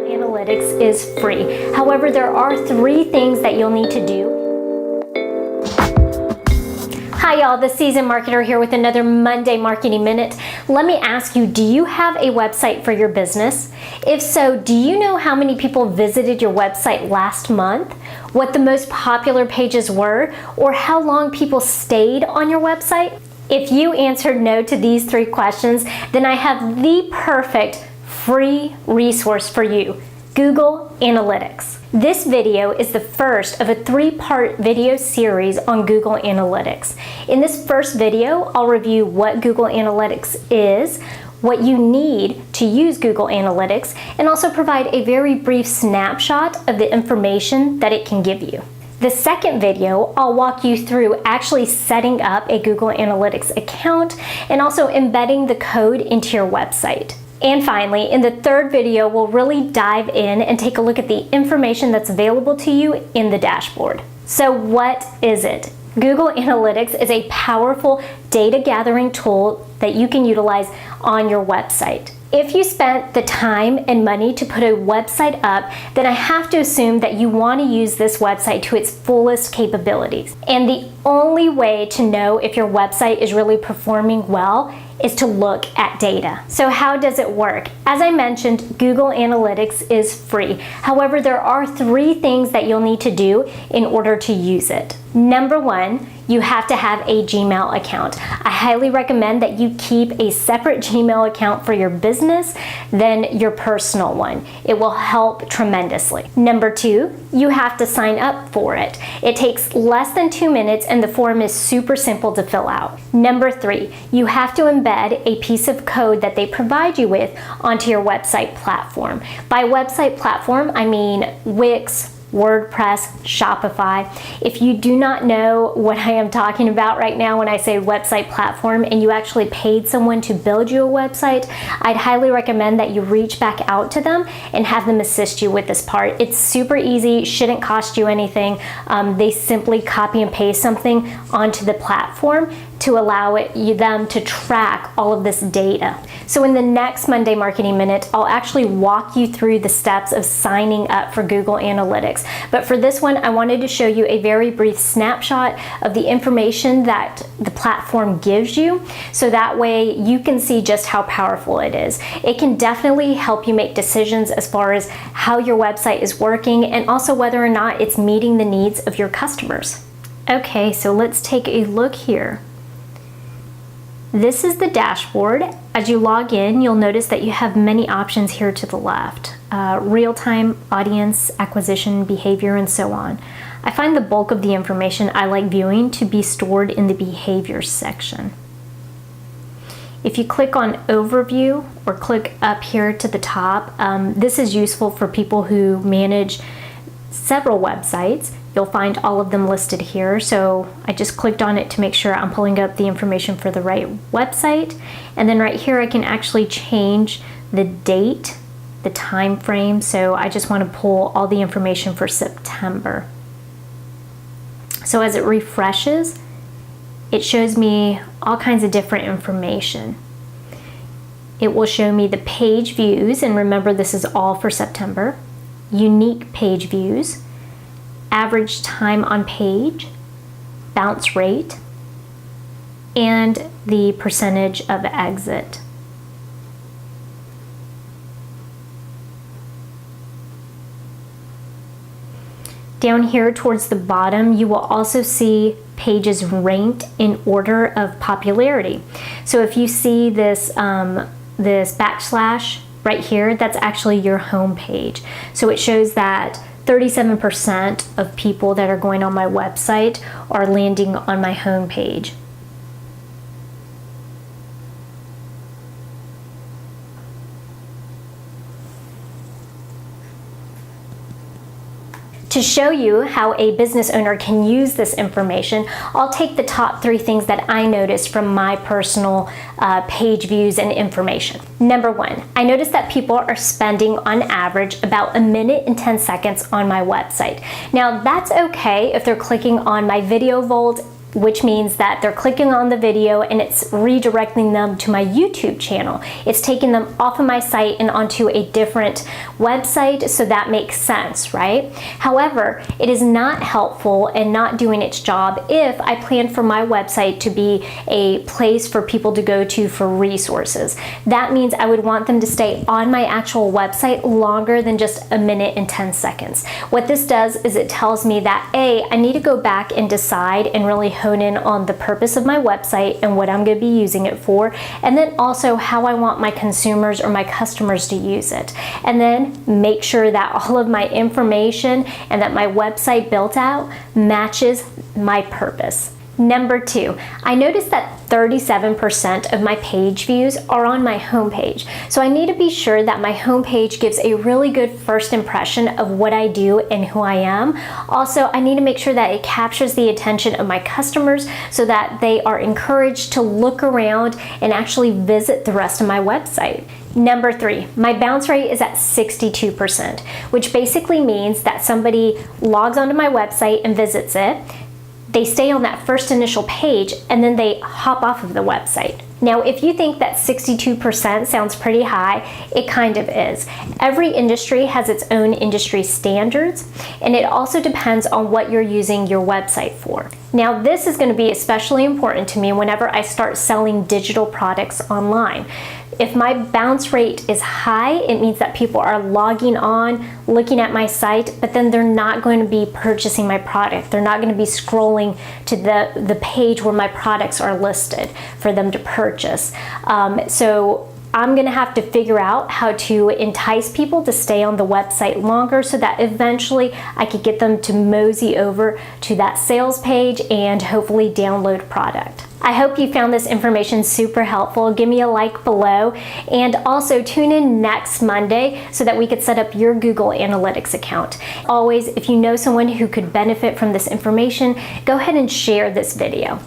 Analytics is free. However, there are 3 things that you'll need to do. Hi y'all, the Seasoned Marketer here with another Monday Marketing Minute. Let me ask you, do you have a website for your business? If so, do you know how many people visited your website last month? What the most popular pages were? Or how long people stayed on your website? If you answered no to these 3 questions, then I have the perfect free resource for you, Google Analytics. This video is the first of a 3-part video series on Google Analytics. In this first video, I'll review what Google Analytics is, what you need to use Google Analytics, and also provide a very brief snapshot of the information that it can give you. The second video, I'll walk you through actually setting up a Google Analytics account and also embedding the code into your website. And finally, in the third video, we'll really dive in and take a look at the information that's available to you in the dashboard. So what is it? Google Analytics is a powerful data gathering tool that you can utilize on your website. If you spent the time and money to put a website up, then I have to assume that you want to use this website to its fullest capabilities. And the only way to know if your website is really performing well is to look at data. So how does it work? As I mentioned, Google Analytics is free. However, there are 3 things that you'll need to do in order to use it. Number 1, you have to have a Gmail account. I highly recommend that you keep a separate Gmail account for your business than your personal one. It will help tremendously. Number 2, you have to sign up for it. It takes less than 2 minutes and the form is super simple to fill out. Number 3, you have to embed a piece of code that they provide you with onto your website platform. By website platform, I mean Wix, WordPress, Shopify. If you do not know what I am talking about right now when I say website platform and you actually paid someone to build you a website, I'd highly recommend that you reach back out to them and have them assist you with this part. It's super easy, shouldn't cost you anything. They simply copy and paste something onto the platform to allow them to track all of this data. So in the next Monday Marketing Minute, I'll actually walk you through the steps of signing up for Google Analytics. But for this one, I wanted to show you a very brief snapshot of the information that the platform gives you, so that way you can see just how powerful it is. It can definitely help you make decisions as far as how your website is working and also whether or not it's meeting the needs of your customers. Okay, so let's take a look here. This is the dashboard. As you log in, you'll notice that you have many options here to the left. Real-time, audience, acquisition, behavior, and so on. I find the bulk of the information I like viewing to be stored in the behaviors section. If you click on overview or click up here to the top, this is useful for people who manage several websites. You'll find all of them listed here. So I just clicked on it to make sure I'm pulling up the information for the right website. And then right here, I can actually change the date, the time frame. So I just want to pull all the information for September. So as it refreshes, it shows me all kinds of different information. It will show me the page views, and remember this is all for September, unique page views, average time on page, bounce rate, and the percentage of exit. Down here towards the bottom, you will also see pages ranked in order of popularity. So if you see this, this backslash right here, that's actually your home page. So it shows that 37% of people that are going on my website are landing on my home page. To show you how a business owner can use this information, I'll take the top 3 things that I noticed from my personal page views and information. Number 1, I noticed that people are spending on average about 1 minute and 10 seconds on my website. Now that's okay if they're clicking on my video vault which means that they're clicking on the video and it's redirecting them to my YouTube channel. It's taking them off of my site and onto a different website, so that makes sense, right? However, it is not helpful and not doing its job if I plan for my website to be a place for people to go to for resources. That means I would want them to stay on my actual website longer than just a minute and 10 seconds. What this does is it tells me that I need to go back and decide and really hone in on the purpose of my website and what I'm going to be using it for, and then also how I want my consumers or my customers to use it. And then make sure that all of my information and that my website built out matches my purpose. Number 2, I noticed that 37% of my page views are on my homepage. So I need to be sure that my homepage gives a really good first impression of what I do and who I am. Also, I need to make sure that it captures the attention of my customers so that they are encouraged to look around and actually visit the rest of my website. Number 3, my bounce rate is at 62%, which basically means that somebody logs onto my website and visits it. They stay on that first initial page and then they hop off of the website. Now, if you think that 62% sounds pretty high, it kind of is. Every industry has its own industry standards, and it also depends on what you're using your website for. Now, this is going to be especially important to me whenever I start selling digital products online. If my bounce rate is high, it means that people are logging on, looking at my site, but then they're not going to be purchasing my product. They're not going to be scrolling to the page where my products are listed for them to purchase. So I'm going to have to figure out how to entice people to stay on the website longer so that eventually I could get them to mosey over to that sales page and hopefully download product. I hope you found this information super helpful. Give me a like below, and also tune in next Monday so that we could set up your Google Analytics account. Always, if you know someone who could benefit from this information, go ahead and share this video.